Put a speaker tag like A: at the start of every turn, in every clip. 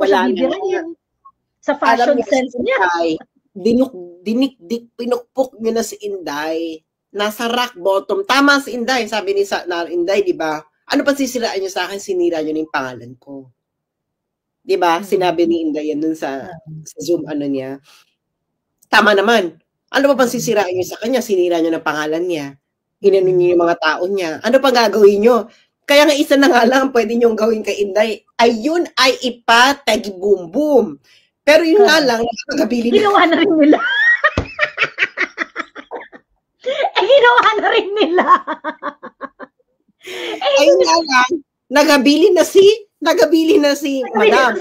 A: pa siya
B: Wala na.
A: bibirahin. Sa
B: Alam
A: fashion
B: niya si
A: sense niya.
B: Inday, dinikdik, pinukpok niya na si Inday. Nasa rock bottom. Tama si Inday. Sabi ni Inday, di ba? Ano pa sisiraan niyo sa akin? Sinira niyo na yung pangalan ko. Di ba? Sinabi ni Inday yan dun sa Zoom ano niya. Tama naman. Ano pa bang sisiraan niyo sa kanya? Sinira niyo na pangalan niya. Inano niyo yung mga tao niya. Ano pa gagawin niyo? Kaya nga isa na nga lang pwede niyong gawin kay Inday. Ayun ay ipatagi boom boom. Pero yun nga lang, nakakagabili na.
A: Ginawa na rin nila. Ginawa na rin nila.
B: Ayun nga lang, nagabili na si Madam.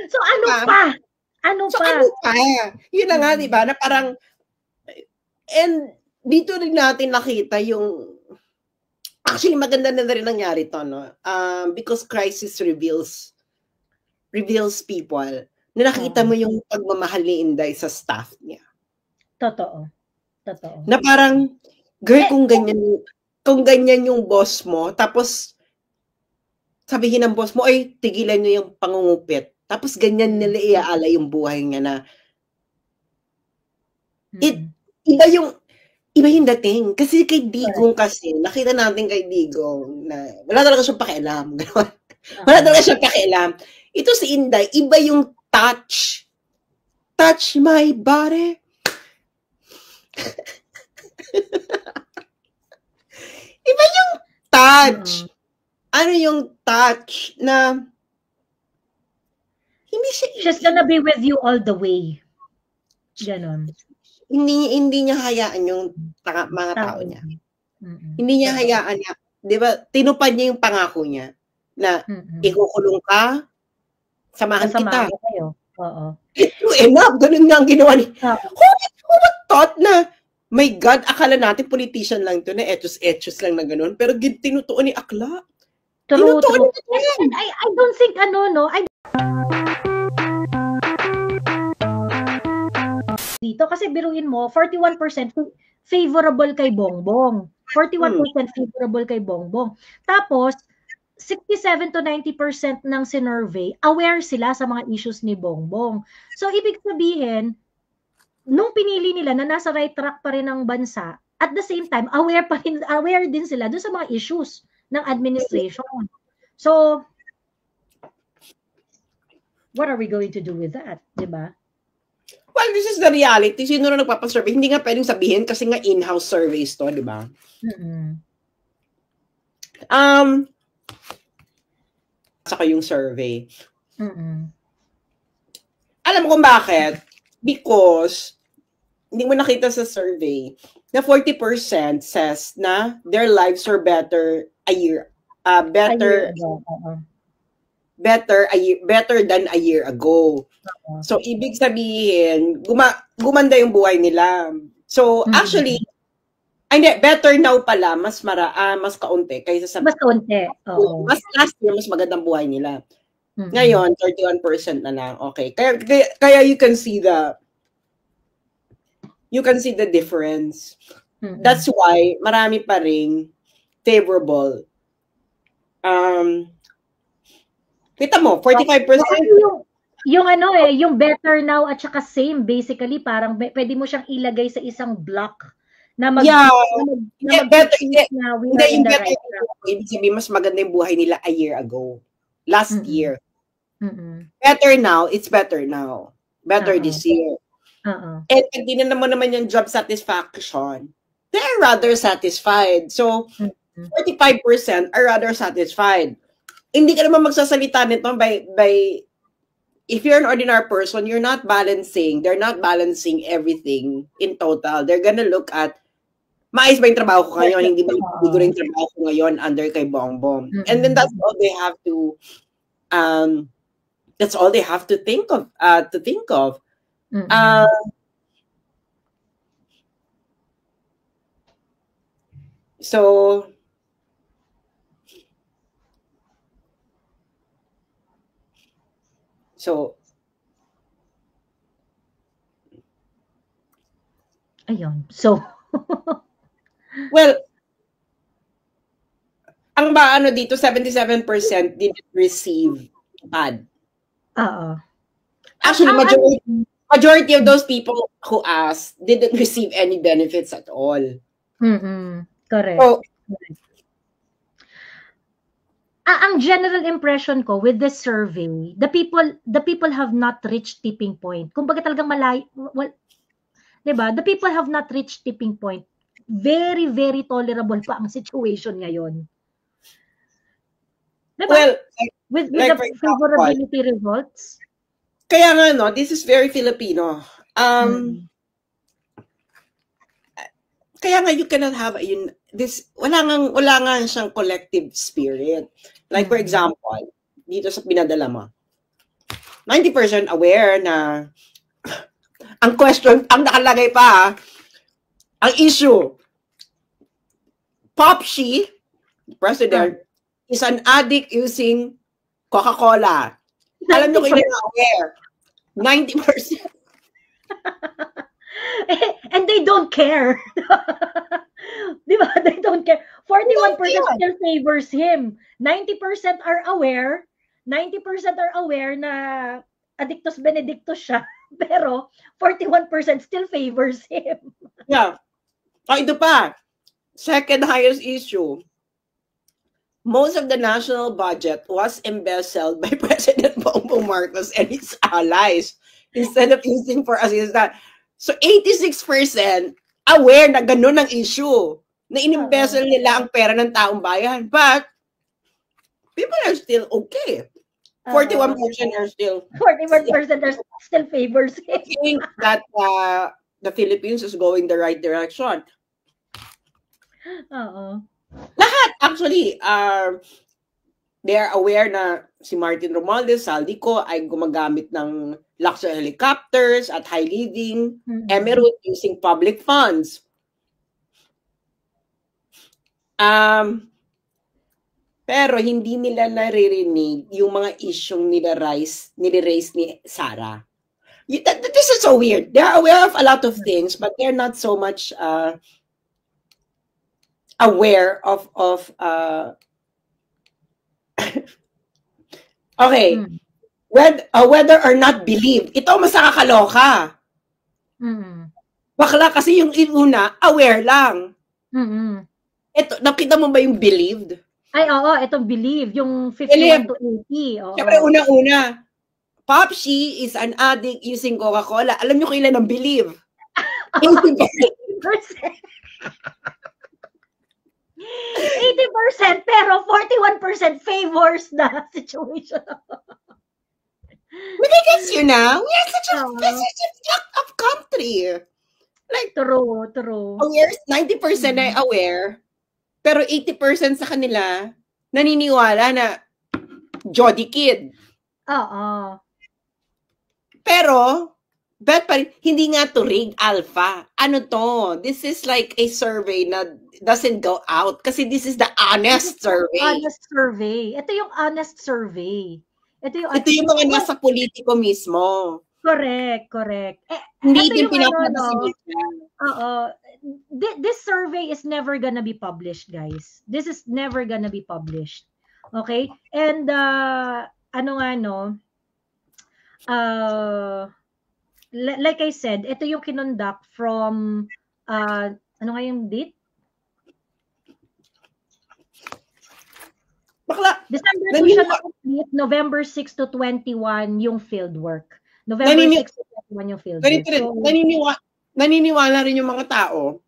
A: So ano pa? Ano pa?
B: Yun na nga, di ba? Na parang, and dito rin natin nakita yung, actually maganda na rin nangyari to, no? Because crisis reveals people. Na nakita mo yung pagmamahal ni Inday sa staff niya.
A: Totoo.
B: Na parang, girl, kung ganyan yung boss mo, tapos sabihin ng boss mo, ay, tigilan nyo yung pangungupit. Tapos ganyan nila iaala yung buhay niya na iba yung dating. Kasi kay Digong kasi, nakita natin kay Digong na wala talaga siyang pakialam. Wala talaga siyang pakialam. Ito si Inday, iba yung touch. Touch my body. Iba yung touch. Ano yung touch na hindi siya...
A: She's gonna be with you all the way. Ganon.
B: Hindi niya hayaan yung mga tao niya. Hindi niya hayaan niya. Di ba, tinupad niya yung pangako niya na ikukulong ka, samahan kita.
A: Kayo. Oo.
B: True enough, ganun nga ang ginawa niya. Who would thought na, my God, akala natin politician lang to na etos lang na ganun, pero tinutuon ni Akla.
A: True. I don't think dito kasi biruin mo 41% favorable kay Bongbong. 41% favorable kay Bongbong. Tapos 67 to 90% ng sinurvey aware sila sa mga issues ni Bongbong. So ibig sabihin nung pinili nila na nasa right track pa rin ang bansa, at the same time aware din sila dun sa mga issues ng administration. So what are we going to do with that, 'di ba?
B: Well, this is the reality. Sino na nagpapasurvey? Hindi nga pwedeng sabihin kasi nga in-house surveys to, di ba? Saka yung survey. Alam mo kung bakit? Because, hindi mo nakita sa survey, na 40% says na their lives are better than a year ago. So, ibig sabihin, gumanda yung buhay nila. So, actually, better now pala, mas kaunti kaysa sa...
A: Mas kaunti.
B: Mas last year, mas magandang buhay nila. Ngayon, 31% na lang. Okay. Kaya you can see the difference. That's why, marami pa ring favorable. Kita mo, 45%.
A: Yung better now at saka same, basically, parang pwede mo siyang ilagay sa isang block na
B: better. Ibig sabihin, mas maganda yung buhay nila a year ago. Last year. Better now, it's better now. Better this year. And hindi na naman yung job satisfaction. They're rather satisfied. So, 45% are rather satisfied. Hindi ka naman magsasalita nito by if you're an ordinary person, they're not balancing everything in total. They're gonna look at, maayos ba yung trabaho ko ngayon? Hindi ba yung trabaho ko ngayon under kay Bongbong? And then that's all they have to think of. So,
A: ayun. So,
B: well, ang ba ano dito 77% didn't receive pad.
A: Oo.
B: Actually, majority of those people who asked didn't receive any benefits at all.
A: Correct.
B: So,
A: ang general impression ko with this survey, the people have not reached tipping point. Kumbaga talagang well, 'di ba? The people have not reached tipping point. Very, very tolerable pa ang situation ngayon. Diba?
B: Well,
A: with the favorability results.
B: Kaya nga, no, this is very Filipino. Kaya nga, you cannot have, wala nga siyang collective spirit. Like, for example, dito sa pinadala mo, 90% aware na, ang question, ang nakalagay pa, ang issue, Popshi, president, is an addict using Coca-Cola. Alam nyo kayo na aware. 90%.
A: And they don't care. Di ba? They don't care. 41% still favors him. 90% are aware. 90% are aware na addictus benedictus siya. Pero 41% still favors him.
B: Yeah. Ito pa. Second highest issue. Most of the national budget was embezzled by President Bongbong Marcos and his allies instead of using for assistance. So 86% aware na ganun ang issue, na in-embezzle nila ang pera ng taong bayan. But people are still okay. 41% are still
A: 41% are still favors him.
B: think that the Philippines is going the right direction. Lahat, actually, they are aware na si Martin Romualdez, Saldico, ay gumagamit ng luxury helicopters at high living emirate using public funds. Pero hindi nila naririnig yung mga isyong nire-raise ni Sara. This is so weird. They are aware of a lot of things, but they're not so much aware of okay. Whether or not believed. Ito mas nakakaloka. Bakla kasi yung una, aware lang. Ito, nakita mo ba yung believed?
A: Ay, oo, itong believe, yung 51 to 80. Oo.
B: Siyempre, una-una, Popshi is an addict using Coca-Cola. Alam niyo kailan ang believe? 80%.
A: 80%, pero 41% favors the situation.
B: But I guess you know, we are such a fucked up country. Like,
A: true.
B: Aware, 90% ay aware, pero 80% sa kanila naniniwala na Jody Kid.
A: Oo.
B: Pero, bet pa rin, hindi nga to rig alpha. Ano to? This is like a survey na doesn't go out kasi this is the honest survey.
A: Honest survey. Ito yung honest survey. Ito yung
B: mga nasa politiko mismo.
A: Correct.
B: Hindi din pinapalabas si Mika.
A: This survey is never gonna be published, guys. This is never gonna be published. Okay? And, like I said, ito yung kinonduct from, ano nga yung date?
B: Bakla.
A: December 2 siya na-complete, November 6 to 21 yung field work. November 6 to 21 yung field work. So,
B: naniniwala rin yung mga tao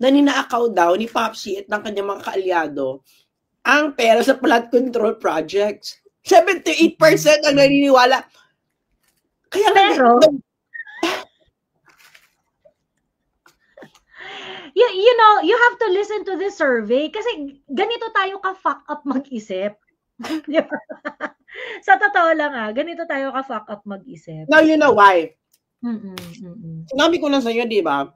B: na ninakaw daw ni Popshi at ng kanyang mga kaalyado ang pera sa flood control projects. 78% ang naniniwala. Kaya
A: pero, you know, you have to listen to this survey kasi ganito tayo ka-fuck up mag-isip. Sa totoo lang ganito tayo ka-fuck up mag-isip.
B: Now you know why. Sinabi ko na sa iyo, di ba?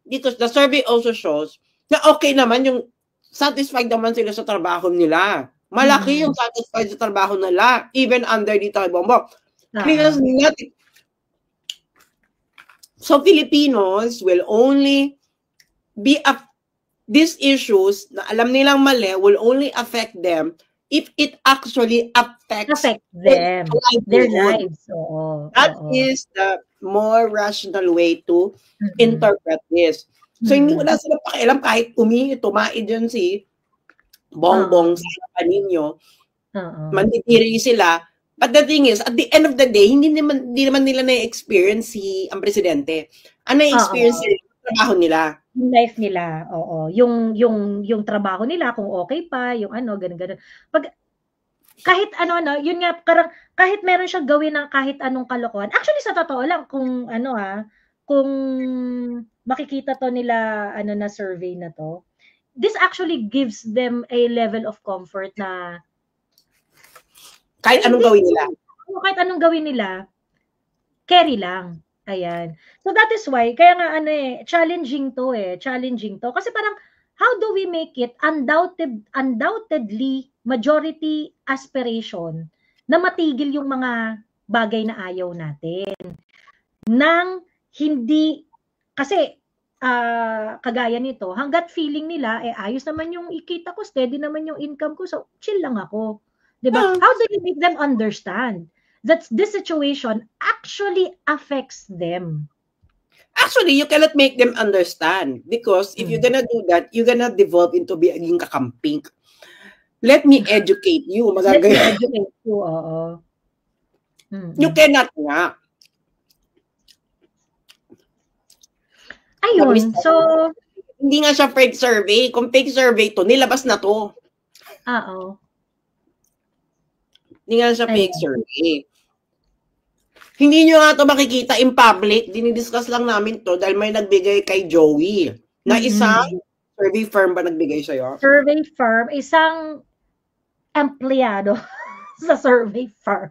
B: Dito, the survey also shows na okay naman yung satisfied naman sila sa trabaho nila. Malaki yung satisfied sa trabaho nila, even under dito kay Bongbong. Because so Filipinos will only be these issues na alam nilang mali will only affect them if it actually affects
A: them, their lives.
B: That is the more rational way to interpret this. So, hindi wala sila pakialam kahit tumaid dyan si Bongbong sa harapan ninyo. Mandidiri sila. But the thing is, at the end of the day, hindi naman nila na-experience ang presidente. Ang na-experience nila, yung trabaho nila.
A: Yung life nila, yung trabaho nila, kung okay pa, yung ganun. Kahit yun nga, kahit meron siyang gawin ng kahit anong kalokohan. Actually, sa totoo lang, kung kung makikita to nila, na survey na to, this actually gives them a level of comfort na
B: kahit anong gawin nila.
A: Kahit anong gawin nila, carry lang. Ayan. So that is why, kaya nga challenging to. Kasi parang, how do we make it undoubtedly majority aspiration na matigil yung mga bagay na ayaw natin? Nang hindi, kasi kagaya nito, hanggat feeling nila, ayos naman yung ikita ko, steady naman yung income ko, so chill lang ako. Diba? How do you make them understand that this situation actually affects them?
B: Actually, you cannot make them understand because if you're gonna do that, you're gonna devolve into being kakamping. Let me educate you.
A: Let me educate you,
B: You cannot nga.
A: Ayun, so
B: hindi nga siya fake survey. Kung fake survey to, nilabas na to. Hindi nga siya fake survey. Hindi nyo nga ito makikita in public. Dinidiscuss lang namin to dahil may nagbigay kay Joey. Na isang survey firm ba nagbigay sa'yo?
A: Survey firm. Isang empleyado sa survey firm.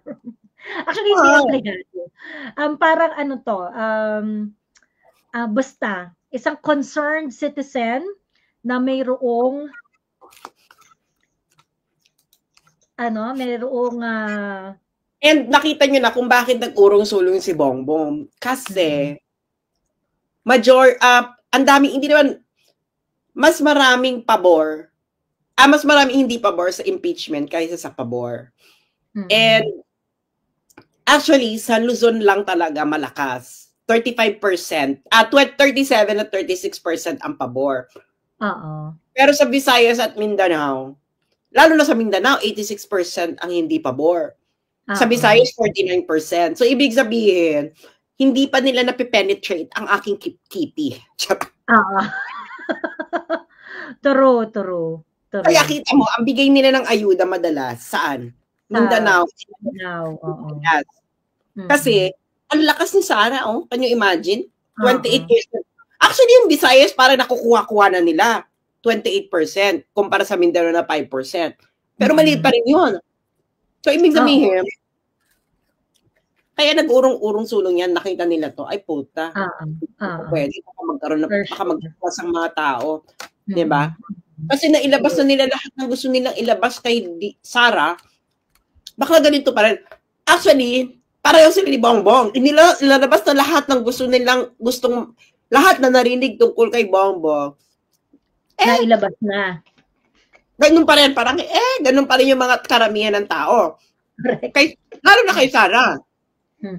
A: Actually, hindi empleyado. Parang basta, isang concerned citizen na mayroong
B: and nakita nyo na kung bakit nag-urong-sulong si Bongbong. Kasi, ang daming, hindi naman, mas maraming hindi pabor sa impeachment kaysa sa pabor. And, actually, sa Luzon lang talaga malakas. 35%, 37 at 36% ang pabor. Pero sa Visayas at Mindanao, lalo na sa Mindanao, 86% ang hindi pabor. Sa Visayas, 49%. So, ibig sabihin, hindi pa nila napipenetrate ang aking kipi.
A: True.
B: Kaya kita mo, ang bigay nila ng ayuda madalas, saan? Mindanao. Yes. Kasi, ang lakas ni Sara, can you imagine? 28%. Actually, yung Visayas, parang nakukuha-kuha na nila. 28% kumpara sa Mindanao na 5%. Pero maliit pa rin yun. So, ibig sabihin, kaya nag-urong-urong sulong yan, nakita nila to, ay puta. Pwede, magkaroon ng mga tao. Diba? Kasi nailabas na nila lahat ng gusto nilang ilabas kay Sara, baka ganito pa rin. Actually, pareho sila ni Bongbong. Ilalabas na lahat ng lahat na narinig tungkol kay Bongbong.
A: Nailabas na.
B: Ganun pa rin, ganun pa rin yung mga karamihan ng tao. Lalo na kay Sara.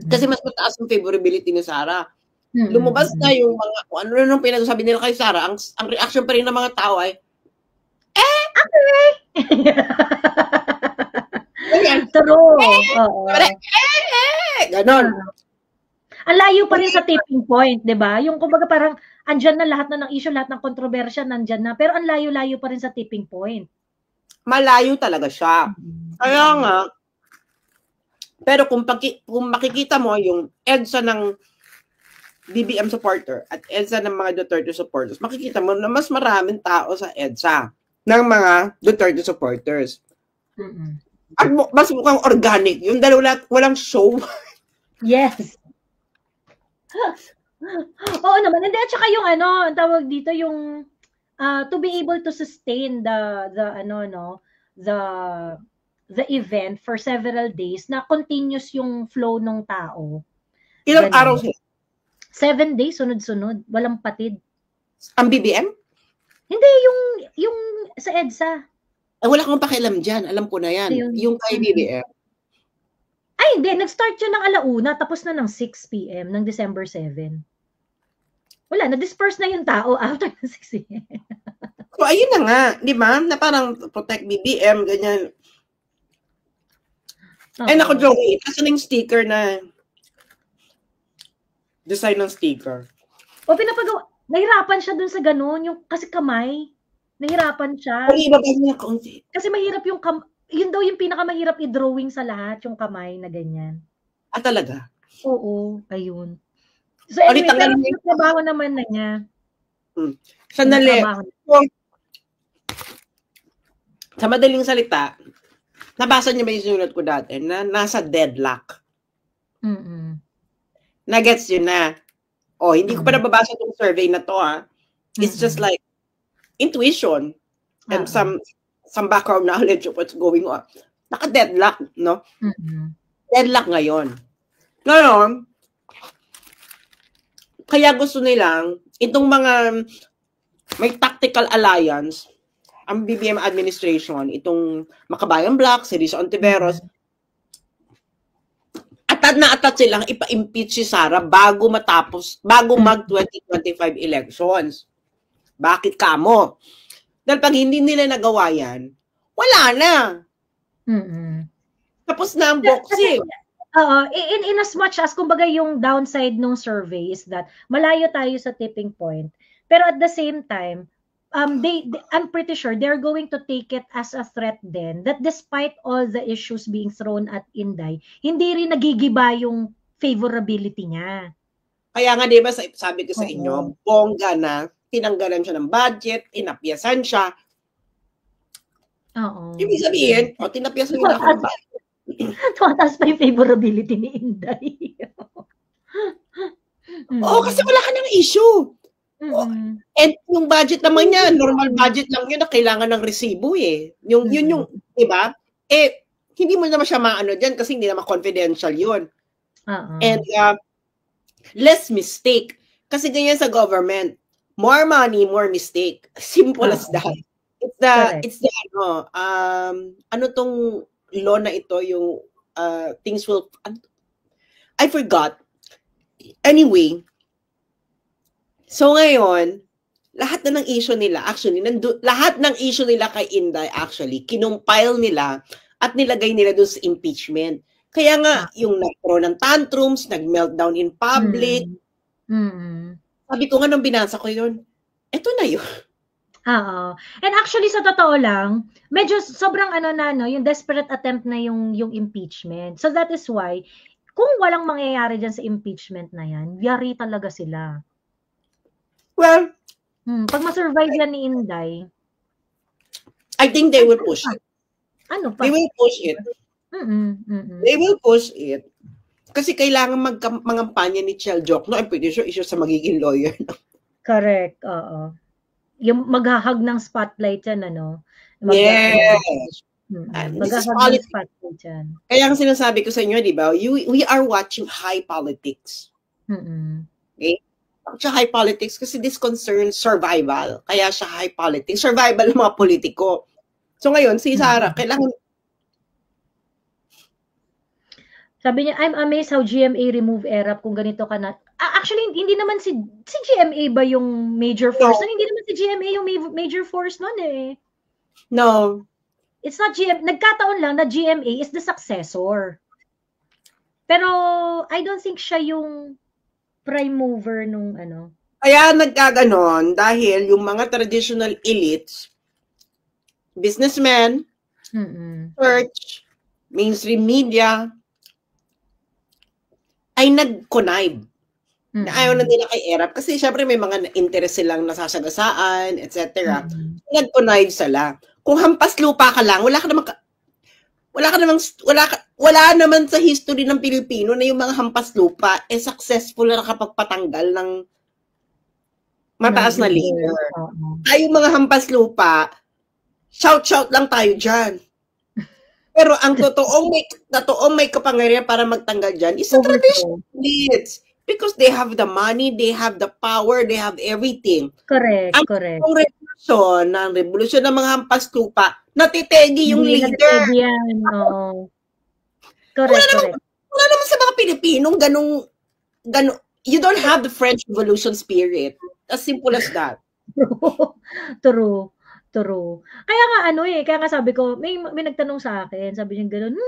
B: Kasi mas mataas yung favorability ni Sara. Lumabas na yung mga, ano nung pinagsasabi nila kay Sara, ang reaction pa rin ng mga tao ay,
A: okay. True.
B: Ganon.
A: Ang layo pa rin sa tipping point, di ba? Yung kumbaga parang, andyan na lahat na ng issue, lahat ng kontrobersya, nandyan na. Pero ang layo-layo pa rin sa tipping point.
B: Malayo talaga siya. Kaya nga, pero kung makikita mo yung EDSA ng BBM supporter at EDSA ng mga Duterte supporters, makikita mo na mas maraming tao sa EDSA ng mga Duterte supporters. At mas mukhang organic. Yung dalawa, walang show.
A: Yes. Oo naman. Hindi, at saka yung ang tawag dito, yung to be able to sustain the event for several days na continuous yung flow ng tao.
B: Ilang araw siya?
A: 7 days, sunod-sunod. Walang patid.
B: Ang BBM?
A: Hindi, yung sa EDSA.
B: Wala akong pakialam dyan. Alam ko na yan. Yung kay BBM.
A: Ay, hindi. Nag-start yun ng 1:00, tapos na ng 6 p.m. ng December 7. Wala, na-disperse na yung tao after ng 6 p.m.
B: So, ayun na nga. Di ba? Na parang protect BBM, ganyan. Ay, naku, Joey. Kasi yung sticker na design ng sticker.
A: O, pinapagawa. Nahirapan siya dun sa ganun. Yung, kasi kamay. Nahirapan siya.
B: Ay, iba ba niya kaunti?
A: Kasi mahirap yung yun daw yung pinakamahirap i-drawing sa lahat, yung kamay na ganyan.
B: Ah, talaga?
A: Oo, ayun. So anyway, pero yung trabaho naman na niya.
B: Sandali. So, sa madaling salita, nabasa niyo ba yung sinulat ko dati na nasa deadlock? Nagets yun na. Oh, hindi ko pa nababasa itong survey na to, ha. It's just like intuition and some background knowledge of what's going on. Naka-deadlock, no? Deadlock ngayon. Ngayon, kaya gusto nilang itong mga may tactical alliance, ang BBM administration, itong Makabayan Black, si Rizzo Ontiveros, atat na atat silang ipa-impeach si Sara bago mag-2025 elections. Bakit kamo? Dahil pag hindi nila nagawa yan, wala na. Tapos na ang boxing.
A: In as much as, kumbaga, yung downside ng survey is that malayo tayo sa tipping point. Pero at the same time, I'm pretty sure they're going to take it as a threat then that despite all the issues being thrown at Inday, hindi rin nagigiba yung favorability niya.
B: Kaya nga, di ba, sabi ko sa inyo, bongga na, tinanggalan siya ng budget, tinapyasan siya.
A: Oo.
B: Ibig sabihin, tinapyasan nila ako ng budget.
A: Tumataas pa yung favorability ni Inday.
B: Kasi wala ka ng issue. And yung budget naman niya, normal budget lang yun na kailangan ng resibo eh. Yun yung, di ba? Hindi mo naman siya maano dyan kasi hindi naman confidential yun. And less mistake. Kasi ganyan sa government. More money, more mistake. Simple as that. It's the ano tong law na ito, yung things will, I forgot. Anyway, so ngayon, lahat na ng issue nila, actually, lahat ng issue nila kay Inday, actually, kinumpile nila at nilagay nila doon sa impeachment. Kaya nga, yung nagkaroon ng tantrums, nag-meltdown in public. Sabi ko nga nung binasa ko yun, eto na yun.
A: Oo. And actually, sa totoo lang, medyo sobrang yung desperate attempt na yung impeachment. So that is why, kung walang mangyayari dyan sa impeachment na yan, yari talaga sila.
B: Well,
A: pag ma-survive yan ni Inday,
B: I think they will push it.
A: Ano pa?
B: They will push it. They will push it. Kasi kailangan mangampanya ni Chel Jok. No, I'm pretty sure isa sa magiging lawyer.
A: Correct, oo. Yung maghahag ng spotlight yan, ano?
B: Yes.
A: Maghahag ng spotlight yan.
B: Kaya ang sinasabi ko sa inyo, di ba, we are watching high politics. Okay? Siya high politics kasi this concerns survival. Kaya siya high politics. Survival ng mga politiko. So ngayon, si Sara, kailangan...
A: Sabi niya, I'm amazed how GMA remove ERAP kung ganito ka na. Actually, hindi naman si GMA ba yung major force? No. Hindi naman si GMA yung major force nun eh.
B: No.
A: It's not GMA. Nagkataon lang na GMA is the successor. Pero I don't think siya yung prime mover nung ano.
B: Kaya nagkaganon dahil yung mga traditional elites, businessmen, church, mainstream media, ay nag-connive. Na ayaw na nila kay ERAP kasi syempre may mga interest silang nasasagasaan, etc. Nag-connive sila. Kung hampas lupa ka lang, wala naman sa history ng Pilipino na yung mga hampas lupa successful na nakapagpatanggal ng mataas na leader. Ay, yung mga hampas lupa, shout lang tayo dyan. Pero ang totoong may kapangyarihan para magtanggal dyan is the traditional elites. Because they have the money, they have the power, they have everything.
A: Correct.
B: Ang regular revolusyon ng mga hampas lupa, natitegi yung leader.
A: Natitegi yan, oo. Correct.
B: Wala naman sa mga Pilipinong ganun, you don't have the French Revolution spirit. As simple as that.
A: True. Kaya nga sabi ko, may nagtanong sa akin, sabi niya gano'n,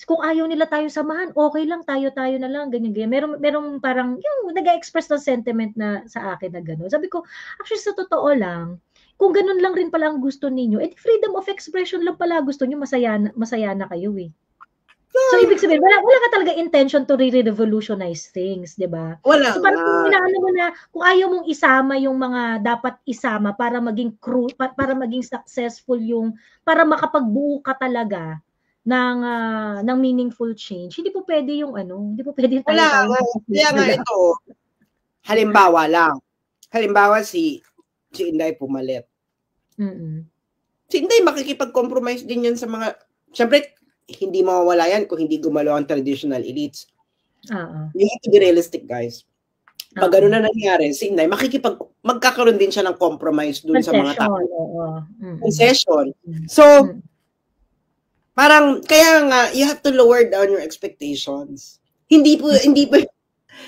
A: kung ayaw nila tayo samahan, okay lang, tayo na lang, ganyan. Merong parang, yung nag-express ng sentiment na sa akin na gano'n. Sabi ko, actually sa totoo lang, kung ganun lang rin pala ang gusto ninyo, freedom of expression lang pala gusto niyo, masaya na kayo eh. So, ibig sabihin, wala ka talaga intention to re-revolutionize things, di ba?
B: Wala.
A: So, parang inaano mo na, kung ayaw mong isama yung mga dapat isama para maging para maging successful para makapagbuo ka talaga ng meaningful change, hindi po pwede yung hindi po pwede yung
B: tayo. Kaya nga ito, halimbawa si Inday pumalit. Si Inday makikipag-compromise din yan sa mga, syempre, hindi mawawala yan kung hindi gumalaw ang traditional elites. You have to be realistic, guys. Pag gano'n na nangyari, si Inday, magkakaroon din siya ng compromise dun sa mga tao. Concession. So, parang, kaya nga, you have to lower down your expectations. Hindi po,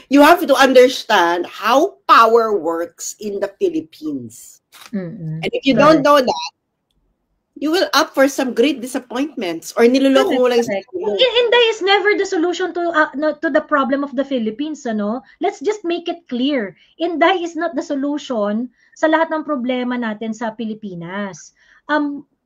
B: you have to understand how power works in the Philippines. And if you don't know that, you will up for some great disappointments or niloloko mo lang sa
A: Inday is never the solution to the problem of the Philippines, Let's just make it clear. Inday is not the solution sa lahat ng problema natin sa Pilipinas.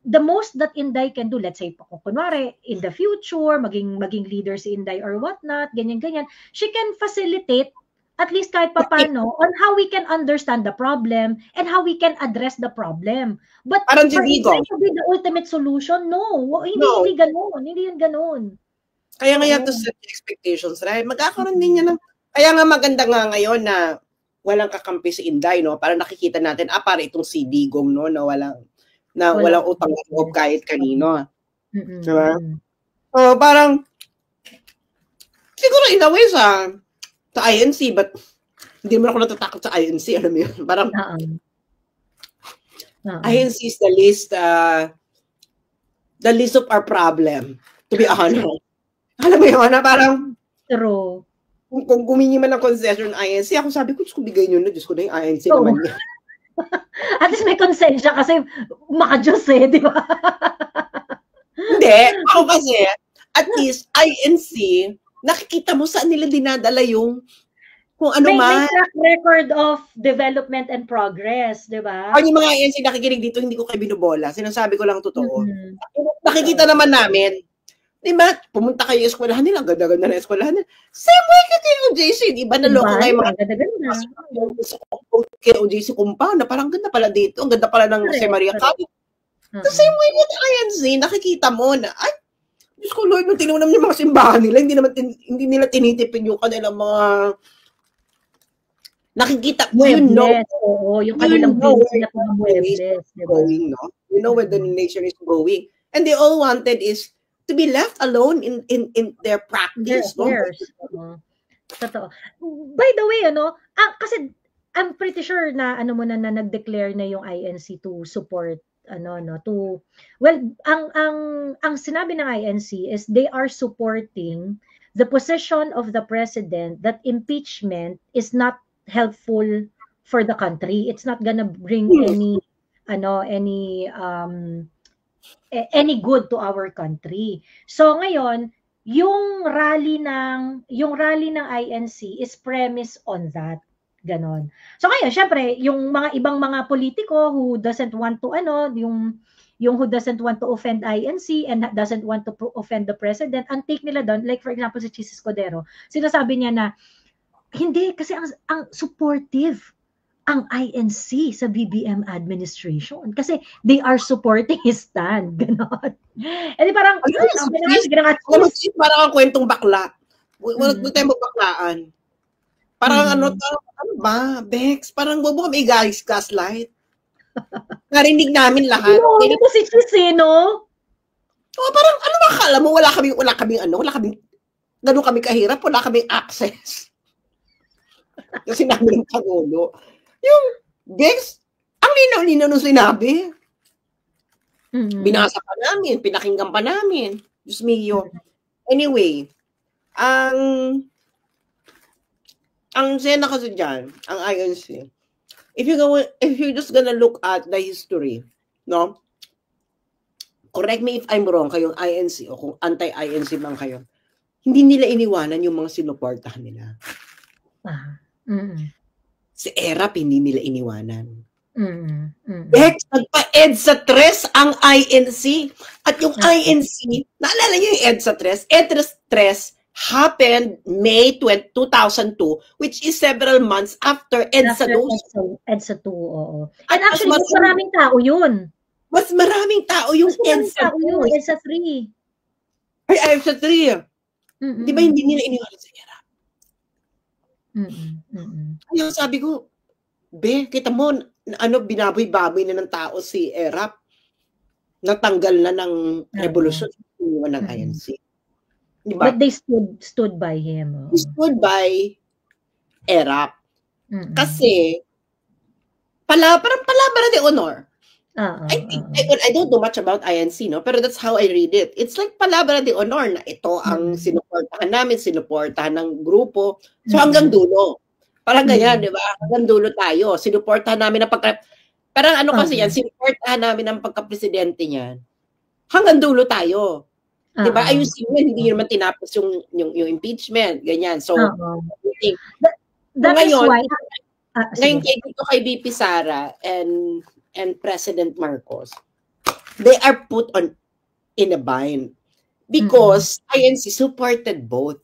A: The most that Inday can do, let's say, kunwari, in the future, maging leader si Inday or whatnot, ganyan, she can facilitate at least kahit papano on how we can understand the problem and how we can address the problem. But
B: parang
A: for it to be the ultimate solution, hindi yan ganun.
B: Kaya nga to set expectations, right? Magkakaroon din yan kaya nga maganda nga ngayon na walang kakampi si Inday, no? Parang nakikita natin, para itong si Digong, no? Na walang utang na loob kahit kanino. Diba? So, parang siguro in a way sa INC, but hindi naman ako natatakot sa INC, alam mo yun. Parang, INC is the least of our problem, to be honest. Alam mo yun, parang,
A: true.
B: Kung gumingi man ng concession INC, ako sabi ko, Diyos ko, bigay nyo na, Diyos ko na yung INC naman niya.
A: At least may konsensya kasi maka-Diyos di ba?
B: Hindi, ako kasi, at least, INC, nakikita mo saan nila dinadala yung kung ano
A: may track record of development and progress, di ba?
B: Yung mga INC nakikinig dito, hindi ko kayo binubola. Sinasabi ko lang totoo. Nakikita naman namin. Di ba? Pumunta kayo sa eskwelahan nila. Ang ganda-ganda na eskwelahan nila. Same way ka kay OJC. Di ba? Naloko kayo mga kay OJC kumpa na parang ganda pala dito. Ang ganda pala ng Jose Maria Cali. The same way with INC, nakikita mo na, Diyos ko, Lord, nung tinunam yung mga simbahan nila, hindi nila tinitipid yung kanilang mga nakikita,
A: yung kanilang business na Muebles.
B: You know where the nation is going. And they all wanted is to be left alone in their practice.
A: Totoo. By the way, kasi I'm pretty sure na nag-declare na yung INC to support ang sinabi ng INC is they are supporting the position of the president that impeachment is not helpful for the country. It's not gonna bring any good to our country. So ngayon, yung rally ng INC is premise on that. Ganon. So ngayon, syempre, yung mga ibang mga politiko who doesn't want to yung who doesn't want to offend INC and doesn't want to offend the president, ang take nila doon, like for example si Chis Escudero, sinasabi niya na hindi kasi ang supportive ang INC sa BBM administration kasi they are supporting his stand. Ganon. E di parang
B: parang ang kwentong bakla. Wala tayong magbaklaan. Parang ano ba, Bex? Parang bobo kami gaslight. Narinig namin lahat.
A: Ito si Chis, no?
B: Parang ano ba akala mo? Wala kaming ganun kami kahirap, wala kaming access. Kasi namin ang Pangulo. Yung Bex, ang linaw-linaw nung sinabi. Binasa pa namin, pinakinggan pa namin. Diyos mio. Anyway, ang sena kasi dyan, ang INC, if you're just gonna look at the history, no? Correct me if I'm wrong, kayong INC o kung anti-INC man kayo, hindi nila iniwanan yung mga sinuportahan nila. Si ERAP, hindi nila iniwanan. Nagpa-EDSA 3 ang INC. At yung INC, naalala nyo yung EDSA 3? EDSA 3 happened May 2002, which is several months after EDSA 2.
A: EDSA 2, oo. And actually, mas maraming tao yun.
B: Mas maraming tao yung EDSA 2.
A: EDSA 3.
B: Ay, EDSA 3. Di ba hindi nila iniwala sa ERAP? Kaya sabi ko, kita mo, binaboy-baboy na ng tao si ERAP. Natanggal na ng revolusyon ng INC. Diba?
A: But they stood by him.
B: They stood by ERAP. Kasi, parang palabra de honor. I don't know much about INC, no? Pero that's how I read it. It's like palabra de honor na ito ang sinuportahan namin, sinuportahan ng grupo. So hanggang dulo. Parang ganyan, di ba? Hanggang dulo tayo. Sinuportahan namin ang parang kasi yan, sinuportahan namin ang pagka-presidente niyan. Hanggang dulo tayo. Di ba? Ayusin mo, hindi naman tinapos yung impeachment. Ganyan. So, ngayon, kay VP Sara and President Marcos, they are put in a bind because INC supported both.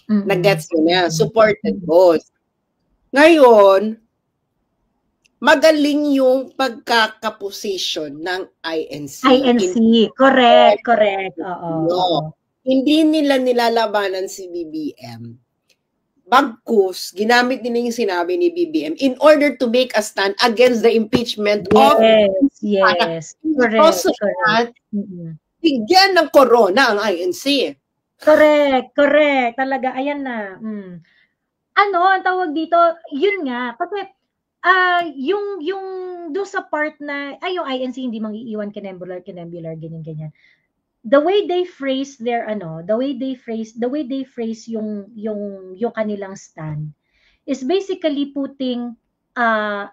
B: Nag-gets mo na, supported both. Ngayon, magaling yung pagkakaposition ng INC.
A: Correct. Oo.
B: No, hindi nila nilalabanan si BBM. Bagkus, ginamit nila yung sinabi ni BBM in order to make a stand against the impeachment of
A: Yes. Correct.
B: Bigyan ng corona ang INC.
A: Correct. Talaga, ayan na. Ang tawag dito, yun nga, kasi yung doon sa part na yung INC hindi mangiiwan kinembular ganyan. The way they phrase the way they phrase yung kanilang stand is basically putting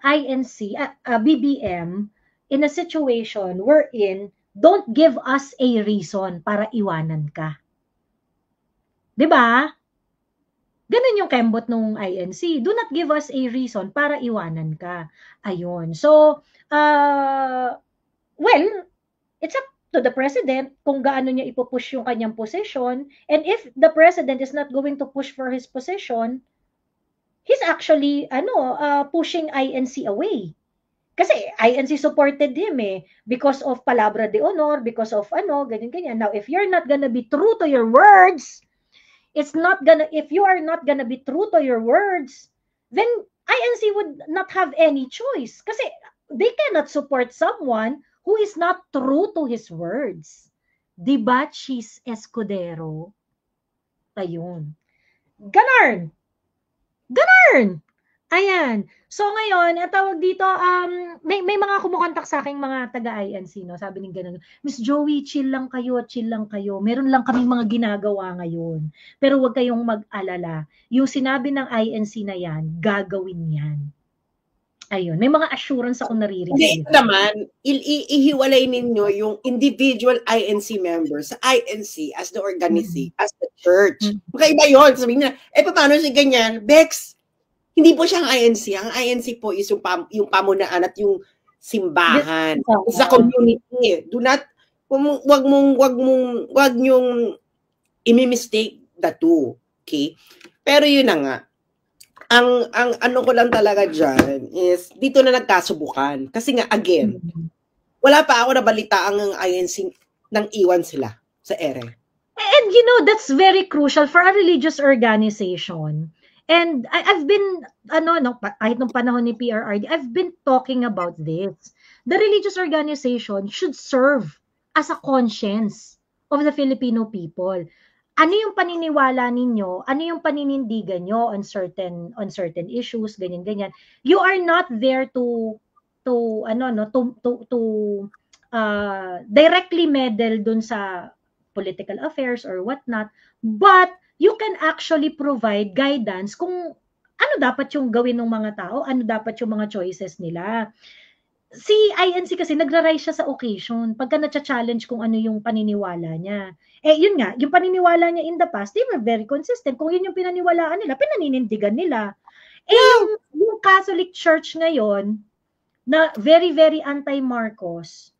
A: INC BBM in a situation wherein don't give us a reason para iwanan ka. 'Di ba? Ganun yung kembot nung INC. Do not give us a reason para iwanan ka. Ayun. So, well, it's up to the president kung gaano niya ipupush yung kanyang position. And if the president is not going to push for his position, he's actually pushing INC away. Kasi INC supported him because of palabra de honor, because of ganyan. Now, if you're not gonna be true to your words, if you are not gonna be true to your words, then INC would not have any choice. Kasi they cannot support someone who is not true to his words. Diba, Chis Escudero? Ayun. Ganarn! Ayan. So ngayon, ang tawag dito, may mga kumukontak sa aking mga taga-INC, no? Sabi ng ganun, Miss Joey, chill lang kayo. Meron lang kaming mga ginagawa ngayon. Pero huwag kayong mag-alala. Yung sinabi ng INC na yan, gagawin yan. Ayun, may mga assurance ako naririnig.
B: Hindi naman, ihiwalay ninyo yung individual INC members sa INC as the organization, as the church. Magkaiba yun. Sabihin na, paano siya ganyan? Bex, hindi po siya ang INC. Ang INC po is yung pamunaan at yung simbahan. Sa community. Do not, wag nyong imi-mistake the two. Okay? Pero yun na nga. Ang ano ko lang talaga dyan is, dito na nagkasubukan. Kasi nga, again, wala pa ako nabalita ang INC nang iwan sila sa ere.
A: And that's very crucial for a religious organization. And I've been, kahit nung panahon ni PRRD, I've been talking about this. The religious organization should serve as a conscience of the Filipino people. Ano yung paniniwala ninyo? Ano yung paninindigan nyo on certain issues, ganyan. You are not there to directly meddle dun sa political affairs or whatnot, but you can actually provide guidance kung ano dapat yung gawin ng mga tao, ano dapat yung mga choices nila. Si INC kasi nagra-rise siya sa occasion pagka na-challenge kung ano yung paniniwala niya. Yun nga, yung paniniwala niya in the past, they were very consistent. Kung yun yung pinaniwalaan nila, pinaninindigan nila. Yung Catholic Church ngayon, na very, very anti-Marcos,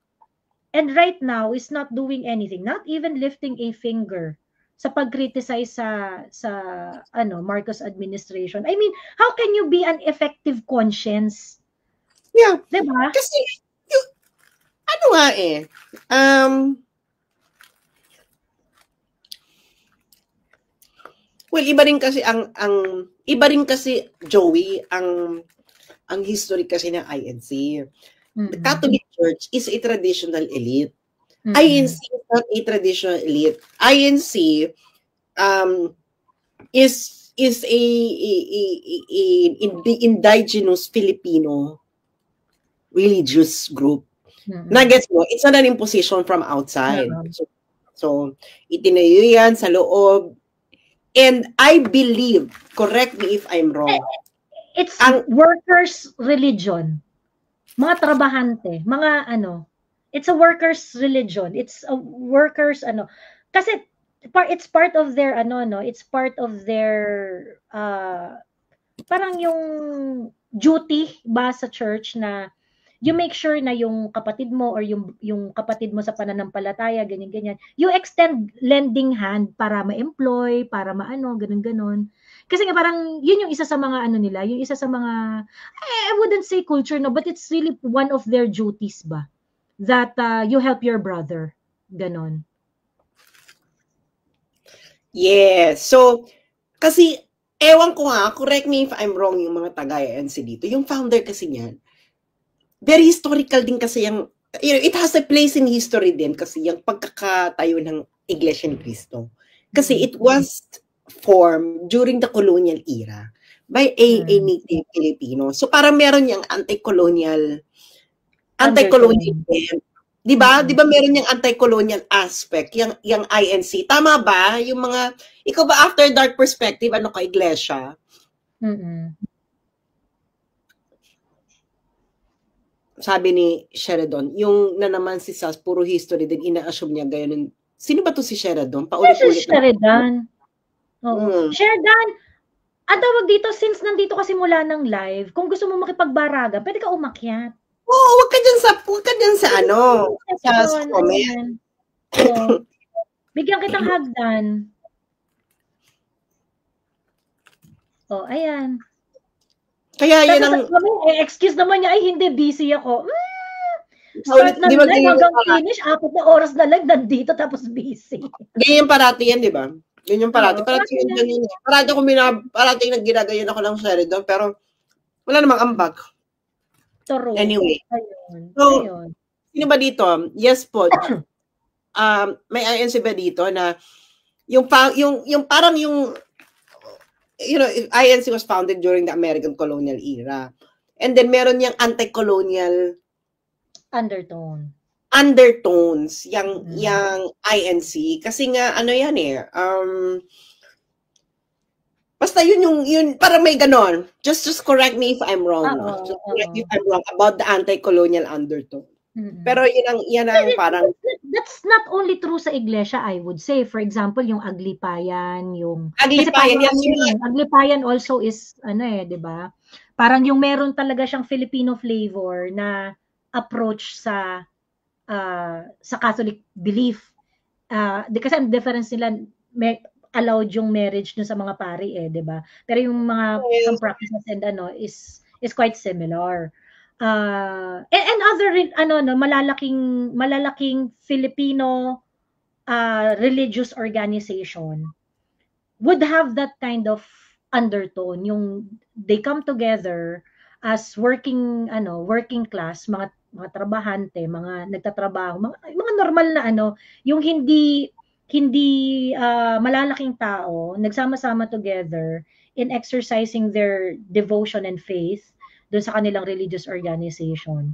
A: and right now is not doing anything, not even lifting a finger sa pag-criticize sa Marcos administration. I mean, how can you be an effective conscience?
B: Yeah.
A: Diba?
B: Kasi, ano nga well, iba rin kasi Joey, ang history kasi ng INC. The Catholic Church is a traditional elite. INC is not a traditional elite. INC is a indigenous Filipino religious group. Nagets mo, it's not an imposition from outside. So itinayo yan sa loob. And I believe, correct me if I'm wrong,
A: it's workers' religion. Mga trabahante, mga it's a workers' religion. It's a workers' kasi it's part of their it's part of their parang yung duty ba sa church na you make sure na yung kapatid mo or yung kapatid mo sa pananampalataya, ganyan-ganyan, you extend lending hand para ma-employ, para ganun-ganon. Kasi nga parang yun yung isa sa mga nila, yung isa sa mga, I wouldn't say culture, no, but it's really one of their duties ba? That you help your brother. Ganon.
B: Yes. So, kasi, ewan ko nga, correct me if I'm wrong yung mga taga-ANC dito. Yung founder kasi niyan, very historical din kasi yung, it has a place in history din kasi yung pagkakatayo ng Iglesia ni Cristo. Kasi it was formed during the colonial era by a native Filipino. So parang meron yung anti-colonial di ba? Di ba meron yung anti-colonial aspect, yung INC. Tama ba? Yung mga, ikaw ba after dark perspective, ano ka, Iglesia? Sabi ni Sheridan, yung na naman si Sas, puro history din, ina-assume niya gayon. Sino ba to si Sheridan?
A: Paulit-ulit. Si Sheridan. Oo. Sheridan, ang tawag dito, since nandito kasi mula ng live, kung gusto mo makipagbaraga, pwede ka umakyat.
B: Oo, wag ka dyan sa comment.
A: Bigyan kitang hagdan. Ayan.
B: Kaya yan ang...
A: excuse naman niya, ay hindi, busy ako. Start na live hanggang finish, 4 na oras na live, nandito tapos busy.
B: Ganyan parati yan, di ba? Ganyan parati. Parati nagginagayon ako ng Sheridan, pero wala namang ambag.
A: True.
B: Anyway.
A: Ayun.
B: Sino ba dito? Yes po. May INC ba dito na yung parang yung INC was founded during the American colonial era. And then meron yung anti-colonial undertones yung INC kasi nga yan basta yun parang may ganon. Just correct me if I'm wrong. Just correct me if I'm wrong about the anti-colonial undertone. Pero yan ang parang...
A: That's not only true sa iglesia, I would say. For example, yung Aglipayan, Aglipayan also is, di ba? Parang yung meron talaga siyang Filipino flavor na approach sa Catholic belief. Kasi ang difference nila, allowed yung marriage dun sa mga pari di ba? Pero yung mga some practices and is quite similar. And other malalaking Filipino religious organization would have that kind of undertone, yung they come together as working class, mga trabahante, mga nagtatrabaho, mga normal na yung hindi malalaking tao nagsama-sama together in exercising their devotion and faith doon sa kanilang religious organization.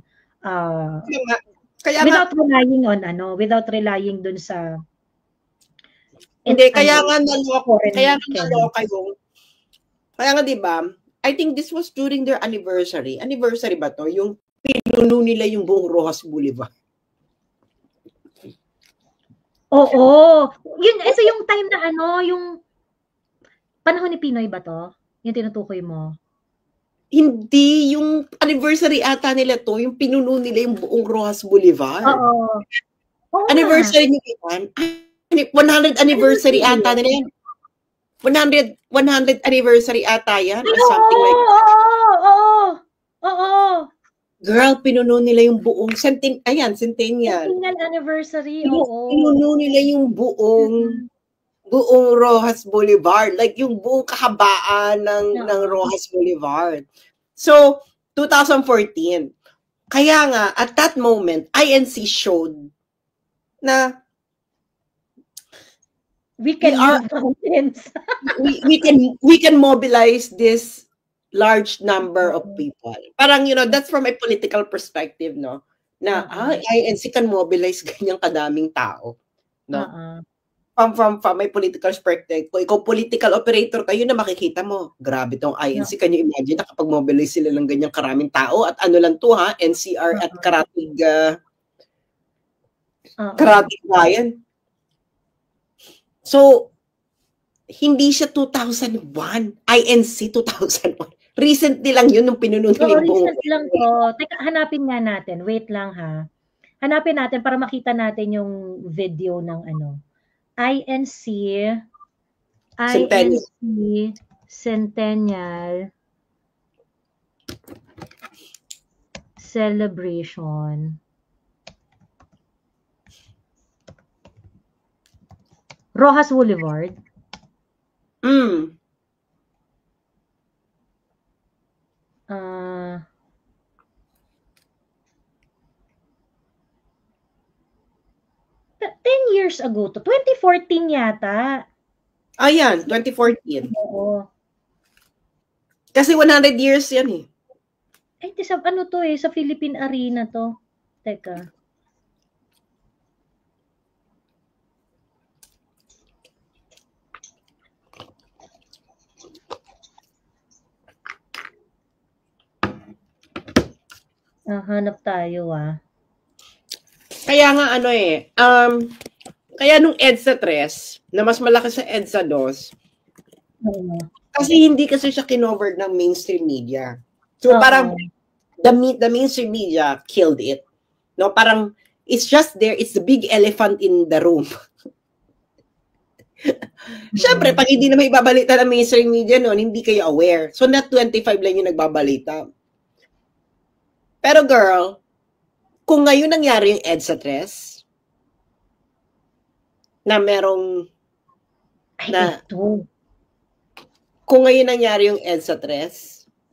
B: Kaya
A: without relying on without relying doon sa
B: hindi, kaya nga naloko yung kaya nga 'di ba? I think this was during their anniversary. Anniversary ba to? Yung pinuno nila yung buong Rojas Boulevard.
A: Oo. Ito yung time na yung panahon ni Pinoy ba to? Yung tinutukoy mo?
B: Hindi, yung anniversary ata nila to, yung pinuno nila yung buong Rojas Boulevard.
A: Oo.
B: Anniversary nila yan. 100 anniversary ata nila yan. 100 anniversary ata yan. Or something like that.
A: Oo.
B: Girl, pinuno nila yung buong Centennial.
A: Centennial anniversary, oo.
B: Pinuno nila yung buong Rojas Boulevard. Like yung buong kahabaan ng Rojas Boulevard. So, 2014. Kaya nga, at that moment, INC showed na we can mobilize this large number of people. Parang, that's from a political perspective, no? Na, INC can mobilize ganyang kadaming tao. No? From my political perspective, kung ikaw political operator kayo na makikita mo, grabe tong INC. Can you imagine na kapag mobilize sila ng ganyang karaming tao at ano lang to ha, NCR at Karatig Bayan. So, hindi siya 2001. INC 2001. Recently lang yun nung pinuno nila.
A: Recent lang to. Teka, hanapin nga natin. Wait lang ha. Hanapin natin para makita natin yung video ng INC Centennial Celebration. Rojas Boulevard. 10 years ago to. 2014 yata.
B: Ayan, 2014.
A: Oo.
B: Kasi 100 years yan eh.
A: Ano to sa Philippine Arena to. Teka. Hanap tayo
B: Kaya nga kaya nung EDSA 3 na mas malaki sa EDSA 2 kasi hindi kasi siya kinovered ng mainstream media. So parang the mainstream media killed it. No, parang it's just there, it's the big elephant in the room. Siyempre, pag hindi na may babalita ng mainstream media noon, hindi kayo aware. So not 25 lang yung nagbabalita. Pero girl, kung ngayon nangyari yung EDSA 3, na merong kung ngayon nangyari yung EDSA 3,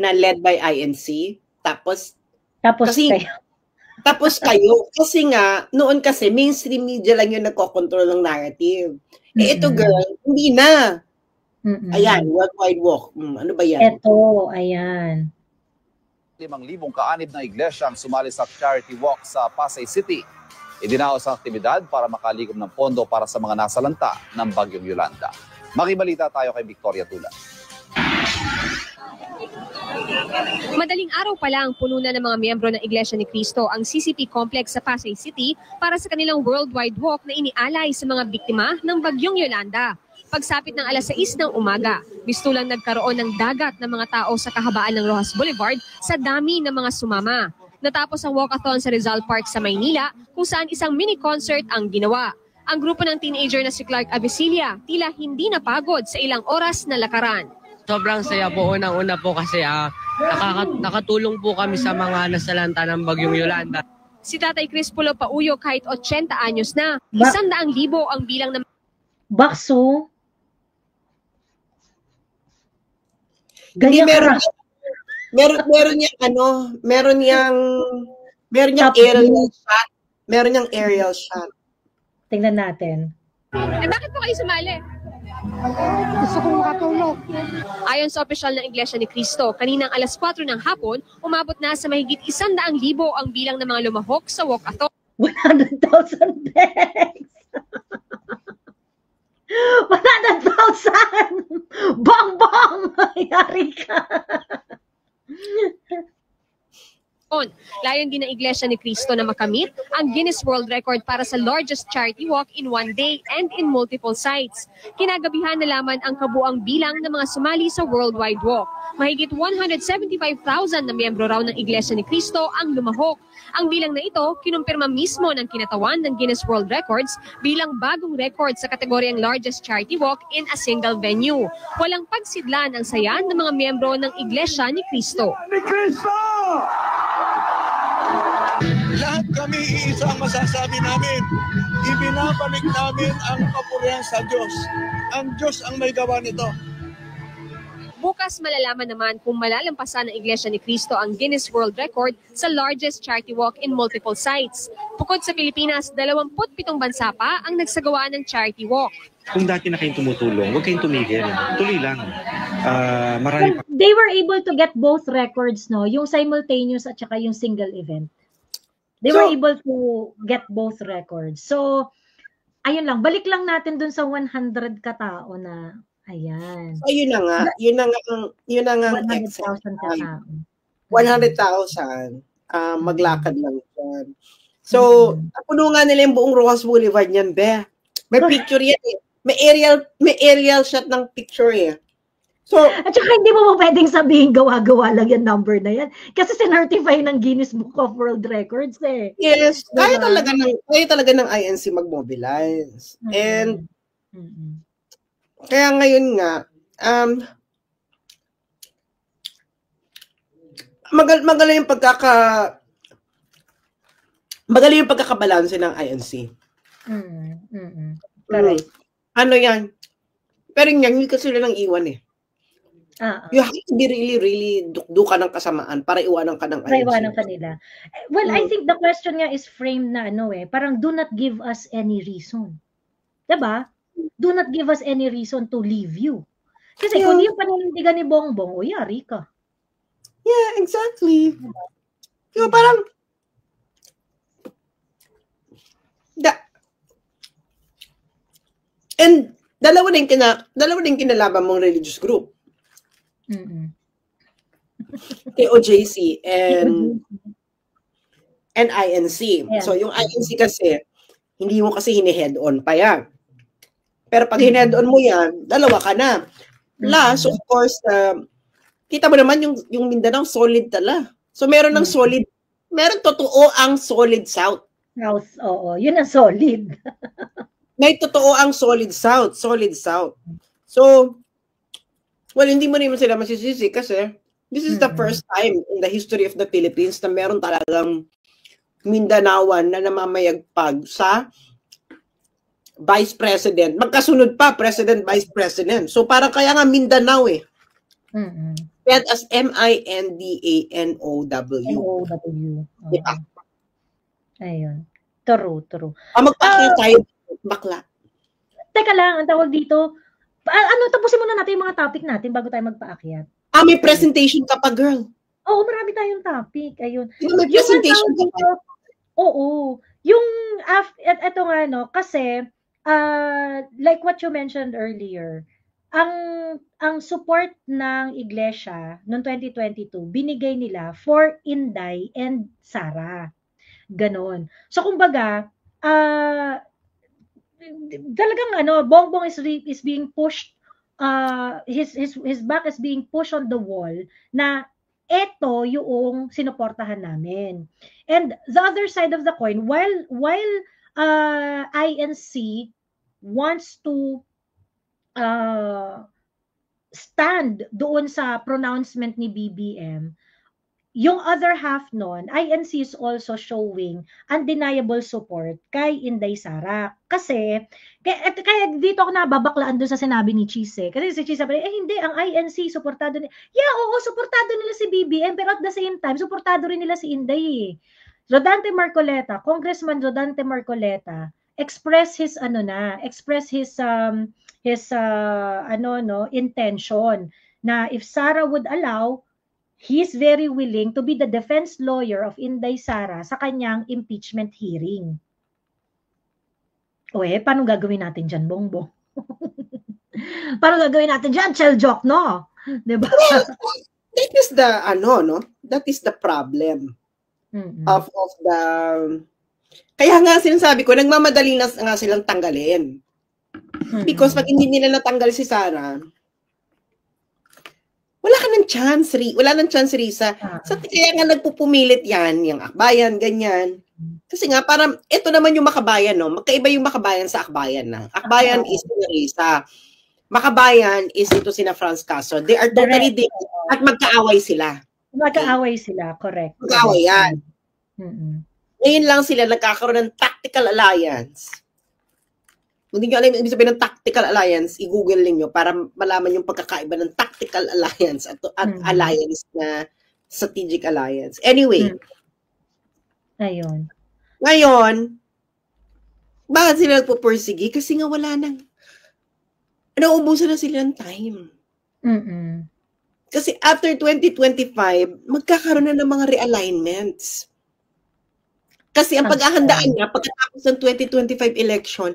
B: na led by INC, tapos kayo. Kasi nga, noon kasi, mainstream media lang yung nagkocontrol ng narrative. Ito girl, hindi na. Ayan, Worldwide Walk. Ano ba yan?
A: Ito, ayan.
C: 5,000 kaanib na iglesia ang sumali sa charity walk sa Pasay City. Idinaos ang aktibidad para makalikom ng pondo para sa mga nasalanta ng Bagyong Yolanda. Makibalita tayo kay Victoria Tula.
D: Madaling araw pa lang, puno na ng mga miyembro ng Iglesia ni Cristo ang CCP Complex sa Pasay City para sa kanilang worldwide walk na inialay sa mga biktima ng Bagyong Yolanda. Pagsapit ng alas 6 ng umaga, bistulang nagkaroon ng dagat ng mga tao sa kahabaan ng Rojas Boulevard sa dami ng mga sumama. Natapos ang walkathon sa Rizal Park sa Maynila kung saan isang mini-concert ang ginawa. Ang grupo ng teenager na si Clark Abisilia tila hindi napagod sa ilang oras na lakaran.
E: Sobrang saya po. Unang-una po kasi nakatulong po kami sa mga nasalanta ng Bagyong Yolanda.
D: Si Tatay Chris Pulo Pauyo kahit 80 anyos na, 100,000 ang bilang ng
A: bakso.
B: Ganyan meron niyang aerial shot.
A: Tingnan natin.
D: Bakit po kayo sumali?
F: Gusto kong makatulog.
D: Ayon sa opisyal ng Iglesia ni Cristo, kaninang alas 4 ng hapon, umabot na sa mahigit 100,000 ang bilang ng mga lumahok sa walkathon.
A: 100,000 pegs! 100,000! Bang! Yari ka!
D: Layon din ng Iglesia ni Cristo na makamit ang Guinness World Record para sa largest charity walk in one day and in multiple sites. Kinagabihan na laman ang kabuang bilang ng mga sumali sa worldwide walk. Mahigit 175,000 na miyembro raw ng Iglesia ni Cristo ang lumahok. Ang bilang na ito, kinumpirma mismo ng kinatawan ng Guinness World Records bilang bagong record sa kategoryang largest charity walk in a single venue. Walang pagsidlan ang saya ng mga miyembro ng Iglesia ni Cristo.
G: Lahat kami iisa ang masasabi namin. Ibinabalik namin ang kapurihan sa Diyos. Ang Diyos ang may gawa nito.
D: Bukas malalaman naman kung malalampasan ng Iglesia ni Cristo ang Guinness World Record sa largest charity walk in multiple sites. Bukod sa Pilipinas, 27 bansa pa ang nagsagawa ng charity walk.
H: Kung dati na kayong tumutulong, huwag kayong tumigil. Tuloy lang. Marami pa.
A: They were able to get both records, no? Yung simultaneous at saka yung single event. They were able to get both records. So, ayun lang. Balik lang natin dun sa 100 katao na, ayan.
B: So, yun na nga. Yun na nga.
A: 100,000 katao.
B: 100,000. Maglakad lang yan. So, puno nga nila yung buong Rojas Boulevard niyan, be. May picture yan eh. May aerial shot ng picture eh. So,
A: at saka hindi mo pwedeng sabihin gawa-gawa lang yung number na yan. Kasi sinertify ng Guinness Book of World Records eh.
B: Yes, kaya talaga ng INC mag-mobilize. And kaya ngayon nga, magaling yung pagkakabalanse ng INC.
A: Correct.
B: Ano yan? Pero yan, hindi kasi sila nang iwan eh. You have to be really dukdukan ng kasamaan para iwanan ka ng INC.
A: Iwanan ka nila. Well, I think the question nga is framed na parang do not give us any reason. Diba? Do not give us any reason to leave you. Kasi kung yung paninindigan ni Bongbong, yari ka.
B: Yeah, exactly. Diba, parang and dalawa din kinalaban mong religious group. KOJC and INC. Yeah. So yung INC kasi, hindi mo kasi hini-head on pa yan. Pero pag hini-head on mo yan, dalawa ka na. Plus, of course, kita mo naman yung Mindanao, solid tala. So meron ng solid, meron totoo ang solid South.
A: South, oo. Yun ang solid.
B: May totoo ang solid South. So, well, hindi mo naman sila masisisi kasi this is the first time in the history of the Philippines na meron talagang Mindanaoan na namamayagpag sa Vice President. Magkasunod pa, President, Vice President. So, parang kaya nga Mindanao eh. Spelled as M-I-N-D-A-N-O-W. Diba?
A: Ayun. True.
B: Magpakita tayo, bakla.
A: Teka lang, ang tawag dito, tapusin muna natin yung mga topic natin bago tayo magpaakyat.
B: May presentation ka pa, girl.
A: Oo, marami tayong topic. Ayun.
B: May presentation ka pa.
A: Oo. Yung, eto nga, kasi, like what you mentioned earlier, ang support ng Iglesia noong 2022, binigay nila for Inday and Sara. Ganon. So, kumbaga, talagang Bongbong is being pushed, his back is being pushed on the wall na eto yung sinuportahan namin. And the other side of the coin, while INC wants to stand doon sa pronouncement ni BBM, yung other half nun, INC is also showing undeniable support kay Inday Sara. Kasi, kaya dito ako nababaklaan doon sa sinabi ni Chise. Kasi si Chise sabi, hindi, ang INC, suportado nila. Yeah, oo, suportado nila si BBM, pero at the same time, suportado rin nila si Inday. Rodante Marcoleta, Congressman Rodante Marcoleta, express his intention na if Sara would allow, he's very willing to be the defense lawyer of Inday Sara sa kanyang impeachment hearing. Paano gagawin natin dyan, Bongbong? Paano gagawin natin dyan? Chel joke, no? Diba?
B: That is the, that is the problem of the, kaya nga sinasabi ko, nagmamadali na nga silang tanggalin. Because pag hindi nila natanggal si Sara, wala ka ng chance, Risa. Kaya nga nagpupumilit yan, yung akbayan, ganyan. Kasi nga, parang, ito naman yung Makabayan, no? Magkaiba yung Makabayan sa Akbayan na. Akbayan is Risa. Makabayan is ito sina Franz Castro. They are totally different. At magkaaway sila.
A: Magkaaway sila, correct.
B: Magkaaway yan. Ngayon lang sila nagkakaroon ng tactical alliance. Kung hindi nyo alam yung ibig sabihin ng tactical alliance, i-google ninyo para malaman yung pagkakaiba ng tactical alliance at alliance na strategic alliance. Anyway.
A: Ayun.
B: Ngayon, bakit sila nagpupursige? Kasi nga wala nang, nauubusan na sila ng time. Kasi after 2025, magkakaroon na ng mga realignments. Kasi ang paghahandaan niya, pagkatapos ng 2025 election,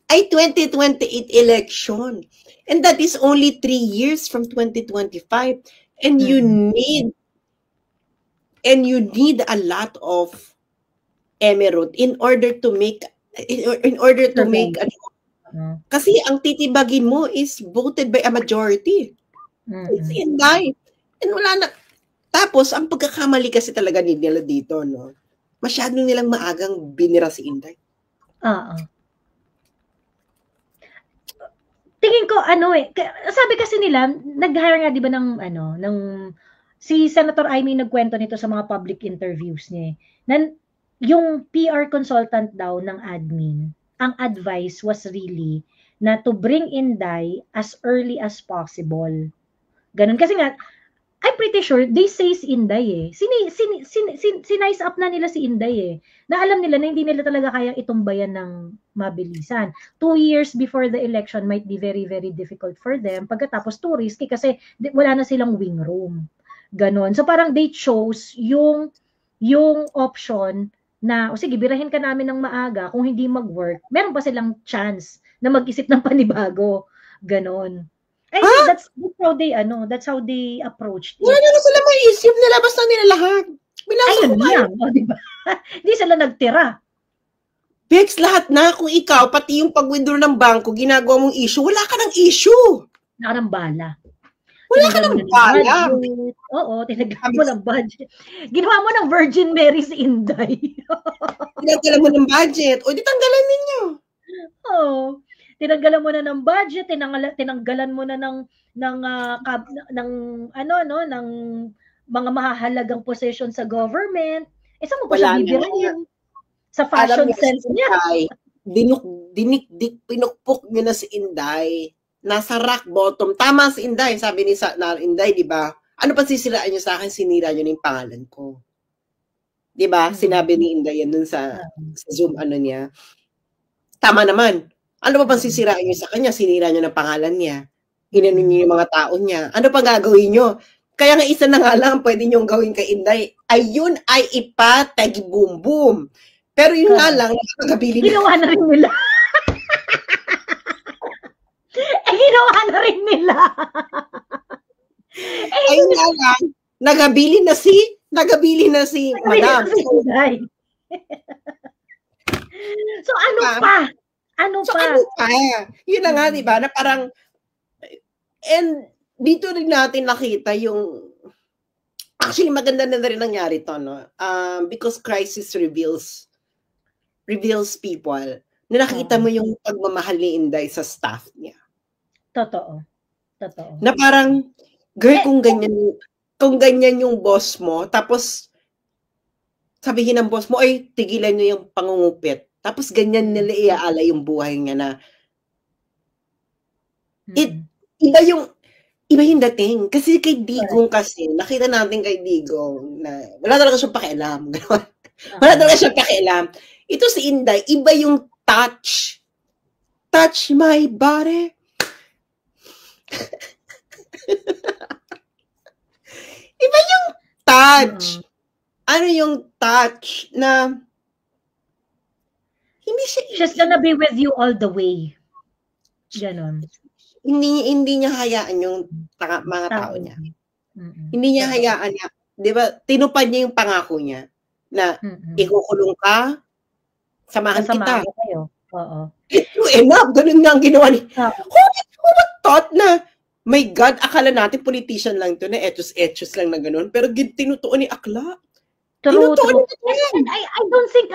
B: ay 2028 election. And that is only 3 years from 2025. And you need a lot of emerald in order to make kasi ang titibagin mo is voted by a majority. It's Inday. And wala na. Tapos, ang pagkakamali kasi talaga nila dito, no? Masyadong nilang maagang binira si Inday.
A: Tingin ko, sabi kasi nila, nag-hire nga, di ba, si Senator Amy nagkwento nito sa mga public interviews niya, na yung PR consultant daw ng admin, ang advice was really na to bring Inday as early as possible. Ganun. Kasi nga, I'm pretty sure they say si Inday Sinize up na nila si Inday na alam nila na hindi nila talaga kayang itumbayan ng mabilisan. 2 years before the election might be very, very difficult for them. Pagkatapos too risky kasi wala na silang wing room. Ganon. So parang they chose yung option na, sige, birahin ka namin ng maaga, kung hindi mag-work, meron pa silang chance na mag-isip ng panibago. Ganon. I think that's how they approached it.
B: Wala na sila maisip, nilabas na nila lahat.
A: Ayun lang, diba? Hindi sila nagtira.
B: Bex, lahat na, kung ikaw, pati yung pag-withdraw ng bangko, ginagawa mong issue, wala ka ng issue.
A: Wala ka ng bala.
B: Wala ka ng bala.
A: Oo, tinagyan mo ng budget. Ginawa mo ng Virgin Mary si Inday.
B: Tinagyan mo ng budget. O, di tanggalan ninyo.
A: Oo. Tinanggalan mo na ng budget, tinanggalan mo na ng mga mahahalagang position sa government. Saan mo pa siya bibirahin? Sa fashion sense niya.
B: Pinukpok niya na si Inday. Nasa rock bottom. Tama si Inday. Sabi ni Inday, di ba? Ano pa sisiraan niyo sa akin? Sinira niyo na yung pangalan ko. Di ba? Sinabi ni Inday yan dun sa Zoom niya. Tama naman. Ano pa bang sisirain niyo sa kanya? Sinira niyo ng pangalan niya. Inano niyo yung mga tao niya. Ano pa gagawin niyo? Kaya nga isa na nga lang pwede niyong gawin kay Inday. Ayun ay ipatagi-boom-boom. Pero yun nga lang, nakakabilin.
A: Ginawa na rin nila. Ginawa na rin nila.
B: Ayun nga lang, nagabilin na si Madam.
A: So ano pa? Ano pa?
B: Yun na nga, di ba? Na parang, and dito rin natin nakita yung, actually maganda na rin nangyari to, no? Because crisis reveals people na nakita mo yung pagmamahal ni Inday sa staff niya.
A: Totoo.
B: Na parang, girl, kung ganyan yung boss mo, tapos sabihin ng boss mo, ay, tigilan niyo yung pangungupit. Tapos ganyan nila iaala yung buhay niya na iba yung dating. Kasi kay Digong kasi, nakita natin kay Digong na wala talaga siyang pakialam. Wala talaga siyang pakialam. Ito si Inday, iba yung touch. Touch my body. Iba yung touch. Ano yung touch na hindi siya...
A: She's gonna be with you all the way. Ganon.
B: Hindi niya hayaan yung mga tao niya. Hindi niya hayaan niya. Di ba, tinupad niya yung pangako niya na ikukulong ka, samahan kita.
A: Kayo. Oo.
B: True enough, ganun nga ang ginawa niya. Who would thought na, my God, akala natin politician lang to na etos lang na ganun, pero tinutuon ni Akla.
A: True. I don't think